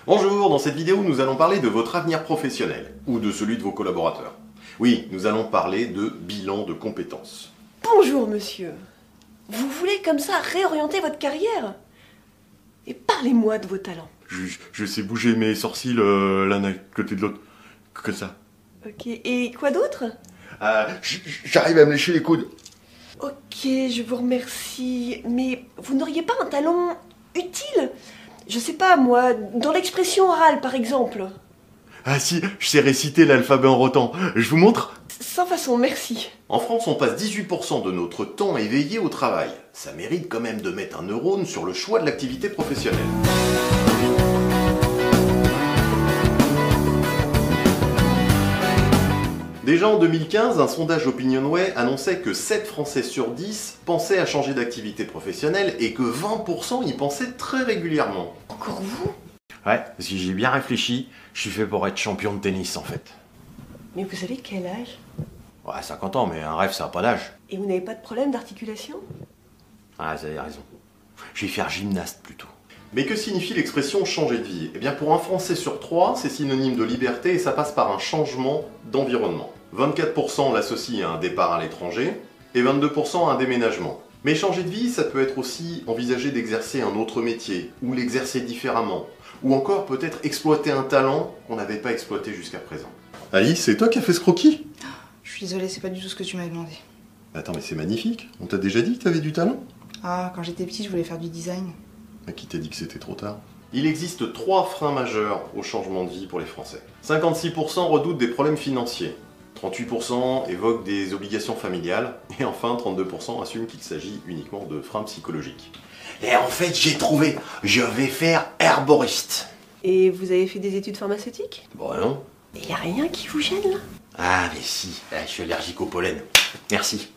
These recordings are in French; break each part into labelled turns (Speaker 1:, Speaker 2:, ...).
Speaker 1: Bonjour, dans cette vidéo, nous allons parler de votre avenir professionnel, ou de celui de vos collaborateurs. Oui, nous allons parler de bilan de compétences.
Speaker 2: Bonjour monsieur. Vous voulez comme ça réorienter votre carrière? Et parlez-moi de vos talents.
Speaker 1: Je sais bouger mes sourcils l'un à côté de l'autre, comme ça.
Speaker 2: Ok, et quoi d'autre?
Speaker 1: J'arrive à me lécher les coudes.
Speaker 2: Ok, je vous remercie. Mais vous n'auriez pas un talent utile? Je sais pas moi, dans l'expression orale par exemple.
Speaker 1: Ah si, je sais réciter l'alphabet en rotant. Je vous montre?
Speaker 2: Sans façon, merci.
Speaker 1: En France, on passe 18% de notre temps éveillé au travail. Ça mérite quand même de mettre un neurone sur le choix de l'activité professionnelle. Déjà en 2015, un sondage OpinionWay annonçait que 7 Français sur 10 pensaient à changer d'activité professionnelle et que 20% y pensaient très régulièrement.
Speaker 2: Encore vous?
Speaker 1: Ouais, parce que j'ai bien réfléchi, je suis fait pour être champion de tennis en fait.
Speaker 2: Mais vous avez quel âge?
Speaker 1: Ouais, 50 ans, mais un rêve ça n'a pas d'âge.
Speaker 2: Et vous n'avez pas de problème d'articulation?
Speaker 1: Ah, vous avez raison. Je vais faire gymnaste plutôt. Mais que signifie l'expression changer de vie? Eh bien pour un Français sur 3, c'est synonyme de liberté et ça passe par un changement d'environnement. 24% l'associent à un départ à l'étranger et 22% à un déménagement. Mais changer de vie, ça peut être aussi envisager d'exercer un autre métier, ou l'exercer différemment, ou encore peut-être exploiter un talent qu'on n'avait pas exploité jusqu'à présent. Alice, c'est toi qui as fait ce croquis?
Speaker 3: Je suis désolée, c'est pas du tout ce que tu m'avais demandé.
Speaker 1: Attends, mais c'est magnifique. On t'a déjà dit que t'avais du talent?
Speaker 3: Ah, quand j'étais petite, je voulais faire du design.
Speaker 1: À qui t'a dit que c'était trop tard? Il existe 3 freins majeurs au changement de vie pour les Français. 56% redoutent des problèmes financiers. 38% évoquent des obligations familiales. Et enfin, 32% assument qu'il s'agit uniquement de freins psychologiques. Et en fait, j'ai trouvé. Je vais faire herboriste.
Speaker 2: Et vous avez fait des études pharmaceutiques?
Speaker 1: Bon, non.
Speaker 2: Et y a rien qui vous gêne là?
Speaker 1: Ah, mais si. Je suis allergique au pollen. Merci.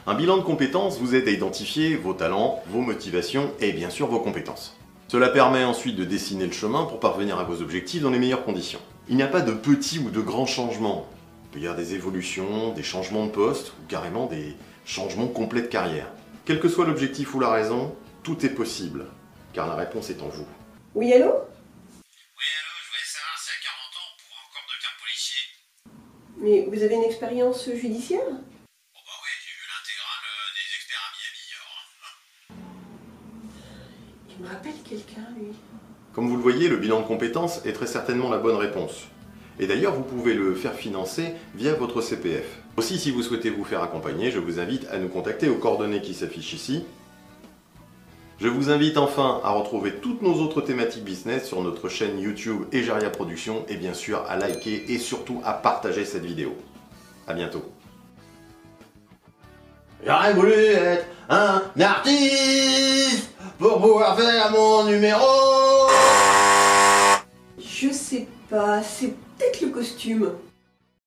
Speaker 1: Un bilan de compétences vous aide à identifier vos talents, vos motivations et bien sûr vos compétences. Cela permet ensuite de dessiner le chemin pour parvenir à vos objectifs dans les meilleures conditions. Il n'y a pas de petits ou de grands changements. Il peut y avoir des évolutions, des changements de poste ou carrément des changements complets de carrière. Quel que soit l'objectif ou la raison, tout est possible, car la réponse est en vous.
Speaker 2: Oui, allô?
Speaker 4: Oui, allô, je voulais savoir si à 40 ans on pourra encore devenir policier.
Speaker 2: Mais vous avez une expérience judiciaire?
Speaker 4: Oh bah ouais, j'ai vu l'intégrale des experts à Miami, alors.
Speaker 2: Il me rappelle quelqu'un, lui.
Speaker 1: Comme vous le voyez, le bilan de compétences est très certainement la bonne réponse. Et d'ailleurs, vous pouvez le faire financer via votre CPF. Aussi, si vous souhaitez vous faire accompagner, je vous invite à nous contacter aux coordonnées qui s'affichent ici. Je vous invite enfin à retrouver toutes nos autres thématiques business sur notre chaîne YouTube Egeria Productions et bien sûr à liker et surtout à partager cette vidéo. A bientôt. J'aurais voulu être un artiste pour pouvoir faire mon numéro.
Speaker 2: Je sais pas, c'est peut-être le costume.